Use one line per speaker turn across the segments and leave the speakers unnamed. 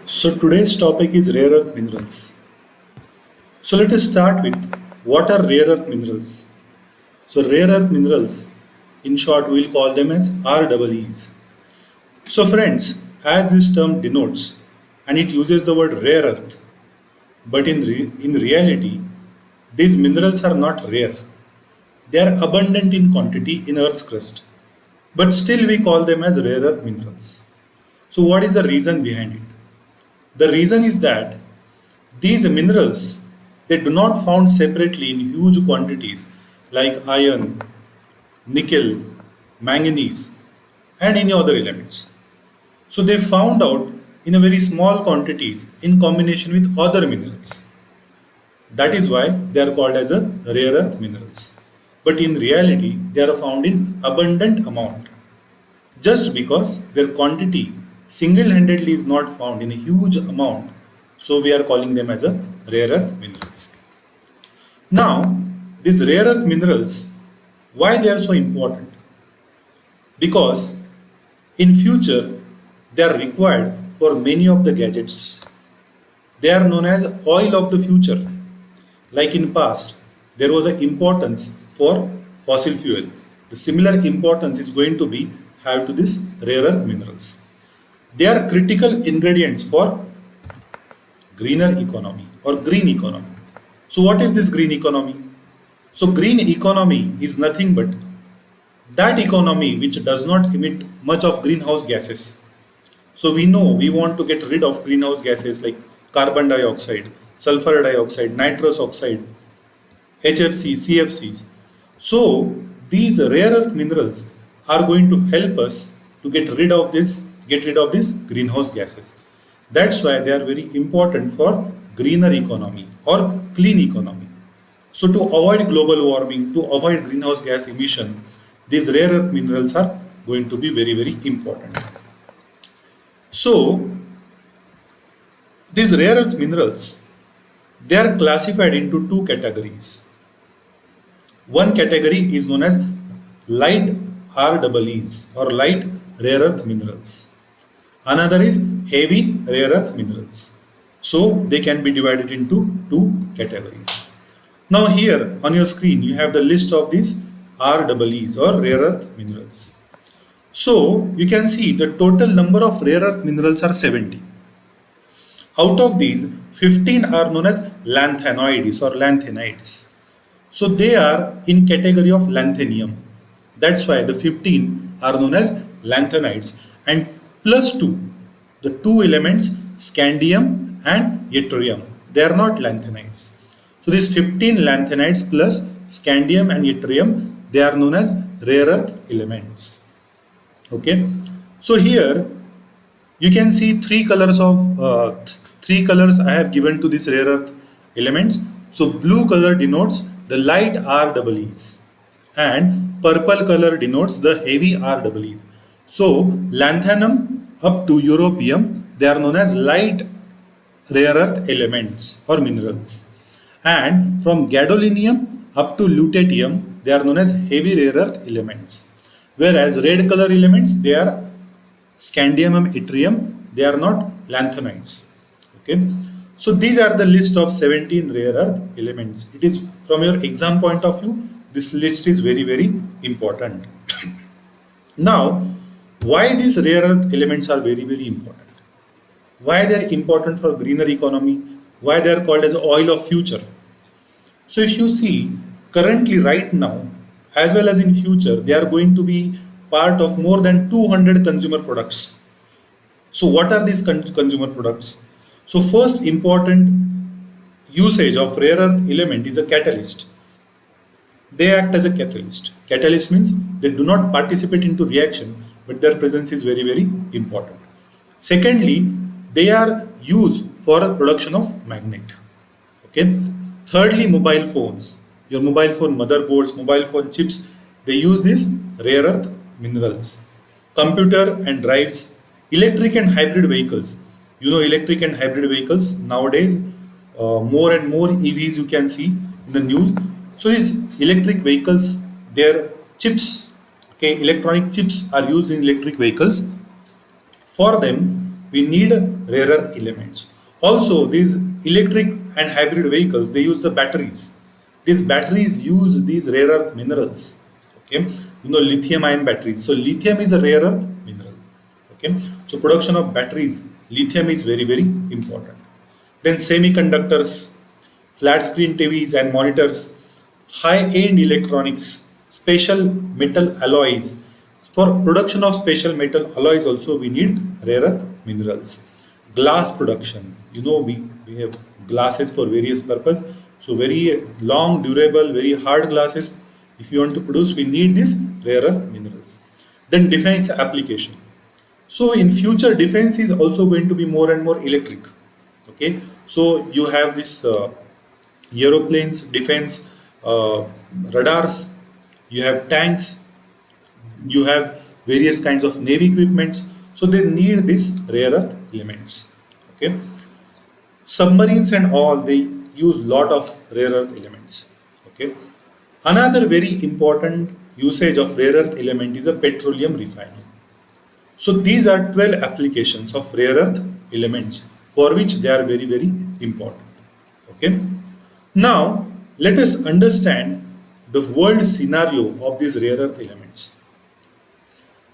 So today's topic is rare earth minerals. So let us start with what are rare earth minerals. So rare earth minerals, in short, we will call them as REEs. So friends, as this term denotes, and it uses the word rare earth, but in reality, these minerals are not rare. They are abundant in quantity in Earth's crust, but still we call them as rare earth minerals. So what is the reason behind it? The reason is that these minerals, they do not found separately in huge quantities like iron, nickel, manganese and any other elements. So they found out in a very small quantities in combination with other minerals. That is why they are called as a rare earth minerals. But in reality, they are found in abundant amount. Just because their quantity single-handedly is not found in a huge amount, so we are calling them as a rare earth minerals. Now, these rare earth minerals, why they are so important? Because in future they are required for many of the gadgets. They are known as oil of the future. Like in past, there was an importance for fossil fuel. The similar importance is going to be have to this rare earth minerals. They are critical ingredients for greener economy or green economy. So what is this green economy? So green economy is nothing but that economy which does not emit much of greenhouse gases. So we know we want to get rid of greenhouse gases like carbon dioxide, sulfur dioxide, nitrous oxide, HFC, CFCs. So these rare earth minerals are going to help us to get rid of these greenhouse gases. That's why they are very important for greener economy or clean economy. So to avoid global warming, to avoid greenhouse gas emission, these rare earth minerals are going to be very important. So these rare earth minerals, they are classified into two categories. One category is known as light REEs or light rare earth minerals. Another is heavy rare earth minerals. So they can be divided into two categories. Now here on your screen you have the list of these REEs or rare earth minerals. So you can see the total number of rare earth minerals are 70. Out of these, 15 are known as lanthanoids or lanthanides. So they are in category of lanthanium. That's why the 15 are known as lanthanides and plus 2, the two elements scandium and yttrium. They are not lanthanides. So these 15 lanthanides plus scandium and yttrium, they are known as rare earth elements. Okay. So here you can see three colors I have given to these rare earth elements. So blue color denotes the light REEs and purple color denotes the heavy REEs. So lanthanum up to europium, they are known as light rare earth elements or minerals, and from gadolinium up to lutetium they are known as heavy rare earth elements, whereas red color elements they are scandium and yttrium, they are not lanthanides. Okay, so these are the list of 17 rare earth elements. It is from your exam point of view, this list is very important. Now, why these rare earth elements are very important? Why they are important for greener economy? Why they are called as oil of future? So if you see currently right now as well as in future, they are going to be part of more than 200 consumer products. So what are these consumer products? So first important usage of rare earth element is a catalyst. They act as a catalyst. Catalyst means they do not participate into reaction, but their presence is very important. Secondly, they are used for a production of magnet. Okay. Thirdly, mobile phones. Your mobile phone motherboards, mobile phone chips, they use these rare earth minerals. Computer and drives, electric and hybrid vehicles. You know, electric and hybrid vehicles nowadays, more and more EVs you can see in the news. So these electric vehicles, their chips, okay, electronic chips are used in electric vehicles. For them, we need rare earth elements. Also, these electric and hybrid vehicles, they use the batteries. These batteries use these rare earth minerals. Okay, lithium ion batteries. So lithium is a rare earth mineral. Okay, so production of batteries, lithium is very, very important. Then semiconductors, flat screen TVs and monitors, high-end electronics, special metal alloys. For production of special metal alloys also we need rare earth minerals. Glass production, we have glasses for various purpose. So very long, durable, very hard glasses. If you want to produce, we need these rare earth minerals. Then defense application. So in future, defense is also going to be more and more electric. Okay, so you have this aeroplanes, defense, radars, you have tanks, you have various kinds of navy equipments. So they need these rare earth elements. Okay, submarines and all, they use lot of rare earth elements. Okay, another very important usage of rare earth element is a petroleum refining. So these are 12 applications of rare earth elements for which they are very, very important. Okay. Now let us understand the world scenario of these rare earth elements.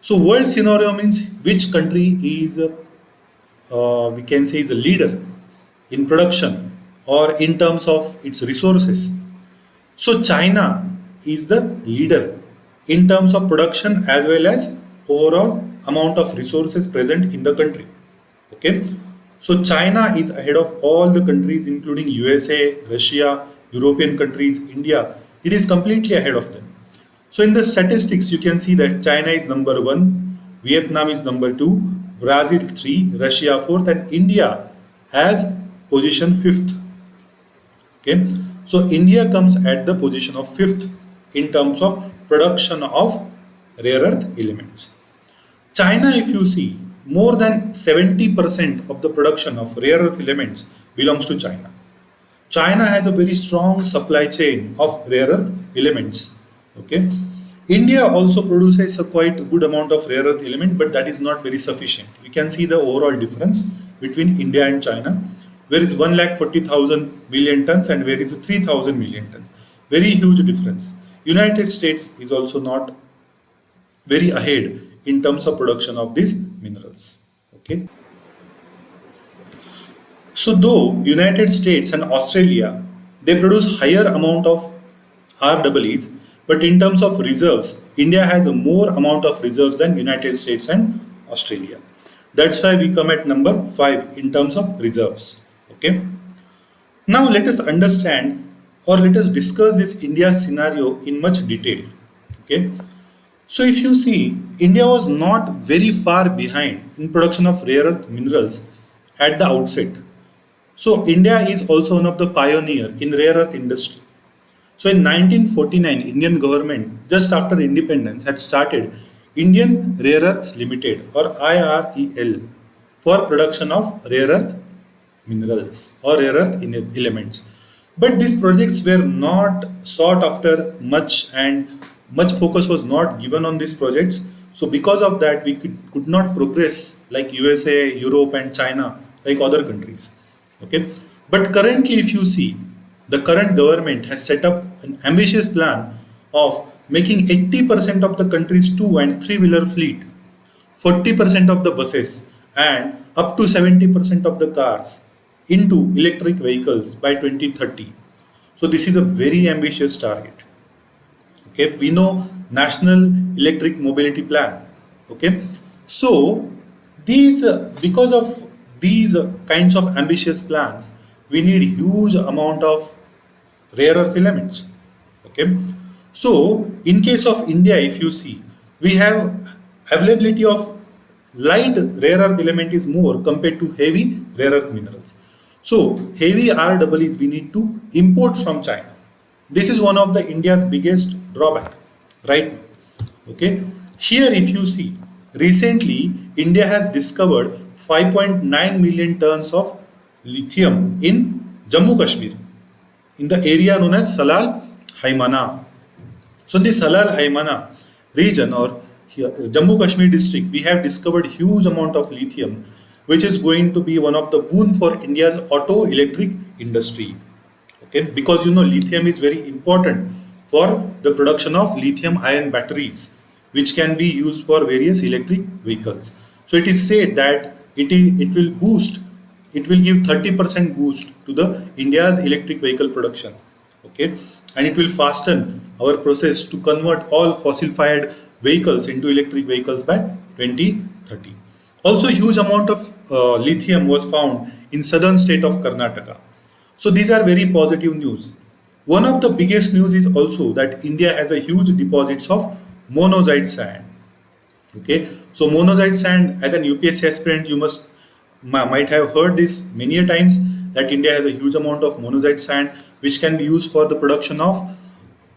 So world scenario means which country is, we can say, is a leader in production or in terms of its resources. So China is the leader in terms of production as well as overall amount of resources present in the country. Okay, so China is ahead of all the countries including USA, Russia, European countries, India. It is completely ahead of them. So in the statistics, you can see that China is number 1, Vietnam is number 2, Brazil 3, Russia 4th, and India has position 5th. Okay, so India comes at the position of 5th in terms of production of rare earth elements. China, if you see, more than 70% of the production of rare earth elements belongs to China. China has a very strong supply chain of rare earth elements. Okay, India also produces a quite good amount of rare earth element, but that is not very sufficient. You can see the overall difference between India and China. Where is 1,40,000 million tons and where is 3,000 million tons? Very huge difference. United States is also not very ahead in terms of production of these minerals. Okay. So though United States and Australia, they produce higher amount of REEs, but in terms of reserves, India has a more amount of reserves than United States and Australia. That's why we come at number 5 in terms of reserves. Okay. Now let us understand or let us discuss this India scenario in much detail. Okay. So if you see, India was not very far behind in production of rare earth minerals at the outset. So India is also one of the pioneer in rare earth industry. So in 1949, Indian government just after independence had started Indian Rare Earths Limited or IREL for production of rare earth minerals or rare earth elements. But these projects were not sought after much and much focus was not given on these projects. So because of that, we could not progress like USA, Europe and China like other countries. Okay. But currently if you see, the current government has set up an ambitious plan of making 80% of the country's 2 and 3-wheeler fleet, 40% of the buses and up to 70% of the cars into electric vehicles by 2030. So this is a very ambitious target. Okay, we know National Electric Mobility Plan. Okay, so these because of these kinds of ambitious plans, we need huge amount of rare earth elements. Okay, so in case of India, if you see, we have availability of light rare earth element is more compared to heavy rare earth minerals. So heavy REEs we need to import from China. This is one of the India's biggest drawback, right? Okay. Here if you see, recently India has discovered 5.9 million tons of lithium in Jammu Kashmir, in the area known as Salal Haimana. So the Salal Haimana region or here, Jammu Kashmir district, we have discovered huge amount of lithium which is going to be one of the boon for India's auto electric industry. Okay, because lithium is very important for the production of lithium ion batteries, which can be used for various electric vehicles. So it is said that it will boost, it will give 30% boost to the India's electric vehicle production. Okay, and it will fasten our process to convert all fossil fired vehicles into electric vehicles by 2030. Also, a huge amount of lithium was found in southern state of Karnataka. So these are very positive news. One of the biggest news is also that India has a huge deposits of monazite sand. Okay, so monazite sand, as an UPSC aspirant, you might have heard this many a times, that India has a huge amount of monazite sand which can be used for the production of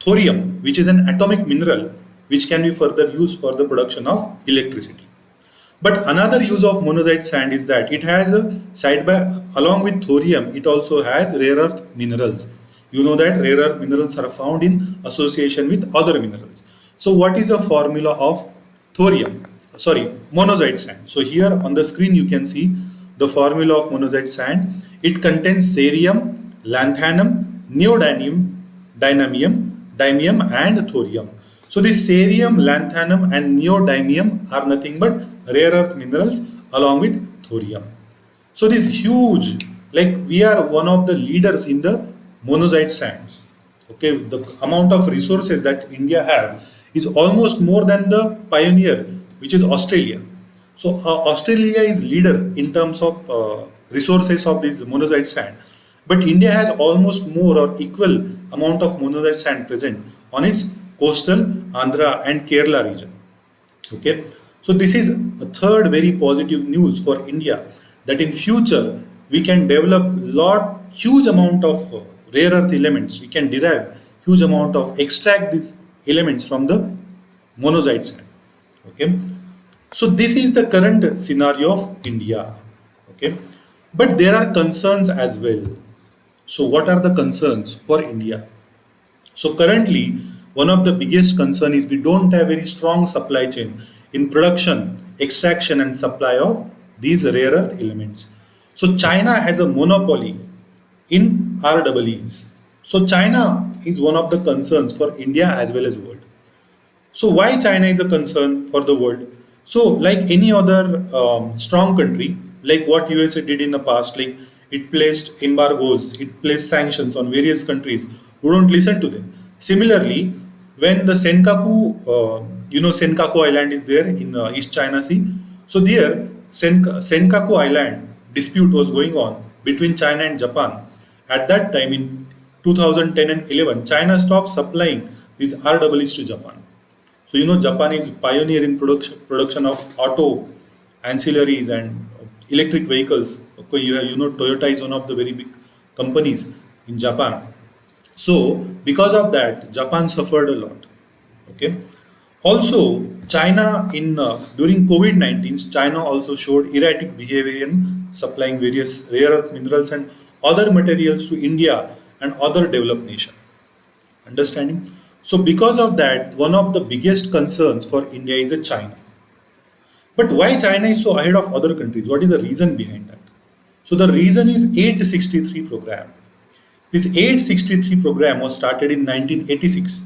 thorium, which is an atomic mineral which can be further used for the production of electricity. But another use of monazite sand is that it has a side by, along with thorium, it also has rare earth minerals. You know that rare earth minerals are found in association with other minerals. So what is the formula of thorium? Sorry, monazite sand. So here on the screen you can see the formula of monazite sand. It contains cerium, lanthanum, neodymium, dymium and thorium. So this cerium, lanthanum and neodymium are nothing but rare earth minerals along with thorium. So this huge, like we are one of the leaders in the monazite sands. Okay, the amount of resources that India have is almost more than the pioneer, which is Australia. So Australia is leader in terms of resources of this monazite sand, but India has almost more or equal amount of monazite sand present on its coastal Andhra and Kerala region. Okay, so this is a third very positive news for India, that in future we can develop huge amount of rare earth elements. We can derive huge amount of extract these elements from the monazite sand. Okay, so this is the current scenario of India. Okay, but there are concerns as well. So what are the concerns for India? So currently, one of the biggest concern is we don't have very strong supply chain in production, extraction and supply of these rare earth elements. So China has a monopoly in REEs. So China is one of the concerns for India as well as world. So why China is a concern for the world? So like any other strong country, like what USA did in the past, like it placed embargoes, it placed sanctions on various countries who don't listen to them. Similarly, when the Senkaku Island is there in East China Sea. So there, Senkaku Island dispute was going on between China and Japan. At that time, in 2010 and 11, China stopped supplying these REEs to Japan. So Japan is pioneer in production of auto ancillaries and electric vehicles. Okay, Toyota is one of the very big companies in Japan. So because of that, Japan suffered a lot. Okay. Also, China during COVID-19, China also showed erratic behavior in supplying various rare earth minerals and other materials to India and other developed nations. Understanding? So because of that, one of the biggest concerns for India is China. But why China is so ahead of other countries? What is the reason behind that? So the reason is 863 program. This 863 program was started in 1986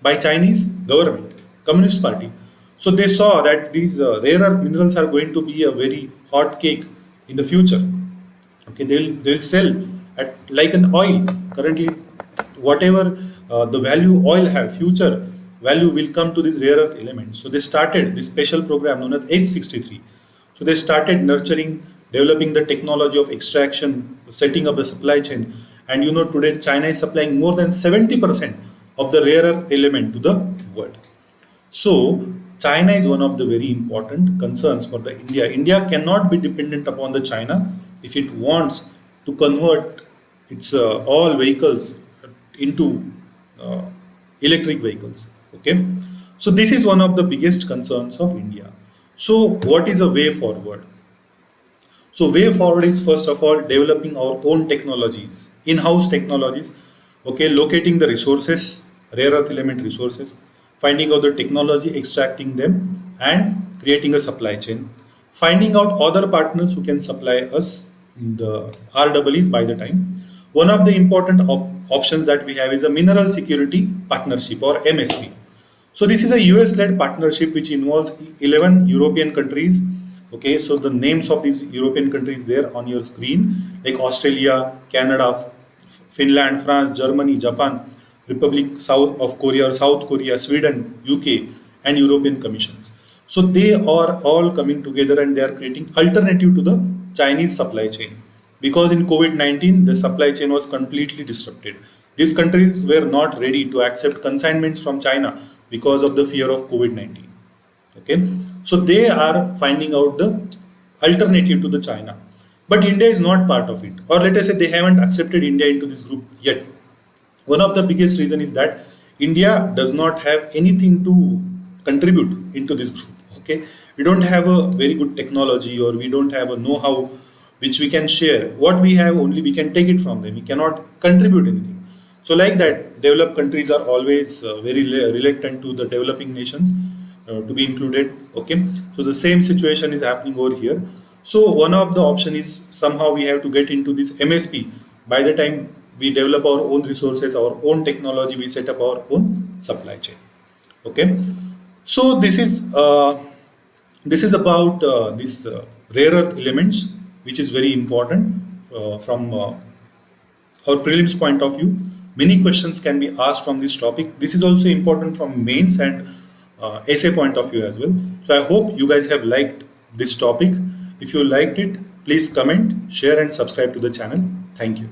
by Chinese government, Communist Party. So they saw that these rare earth minerals are going to be a very hot cake in the future. Okay, they'll sell at like an oil. Currently, whatever the value oil have, future value will come to these rare earth elements. So they started this special program known as 863. So they started nurturing, developing the technology of extraction, setting up the supply chain. And today China is supplying more than 70% of the rare earth element to the world. So China is one of the very important concerns for the India. India cannot be dependent upon the China if it wants to convert its all vehicles into electric vehicles. Okay, so this is one of the biggest concerns of India. So what is a way forward? So way forward is first of all developing our own technologies, in-house technologies. Okay, locating the resources, rare earth element resources, finding out the technology, extracting them, and creating a supply chain. finding out other partners who can supply us the REEs by the time. One of the important options that we have is a mineral security partnership or MSP. So this is a US-led partnership which involves 11 European countries. Okay, so the names of these European countries there on your screen, like Australia, Canada, Finland, France, Germany, Japan, Republic South of Korea, South Korea, Sweden, UK, and European Commissions. So they are all coming together and they are creating alternative to the Chinese supply chain. Because in COVID-19, the supply chain was completely disrupted. These countries were not ready to accept consignments from China because of the fear of COVID-19. Okay, so they are finding out the alternative to the China, but India is not part of it, or let us say they haven't accepted India into this group yet. One of the biggest reason is that India does not have anything to contribute into this group. Okay, we don't have a very good technology, or we don't have a know-how which we can share. What we have, only we can take it from them. We cannot contribute anything. So like that, developed countries are always very reluctant to the developing nations to be included. Okay, so the same situation is happening over here. So one of the option is somehow we have to get into this MSP. By the time we develop our own resources, our own technology, we set up our own supply chain. Okay, so this is about this rare earth elements, which is very important from our prelims point of view. Many questions can be asked from this topic. This is also important from mains and essay point of view as well. So I hope you guys have liked this topic. If you liked it, please comment, share and subscribe to the channel. Thank you.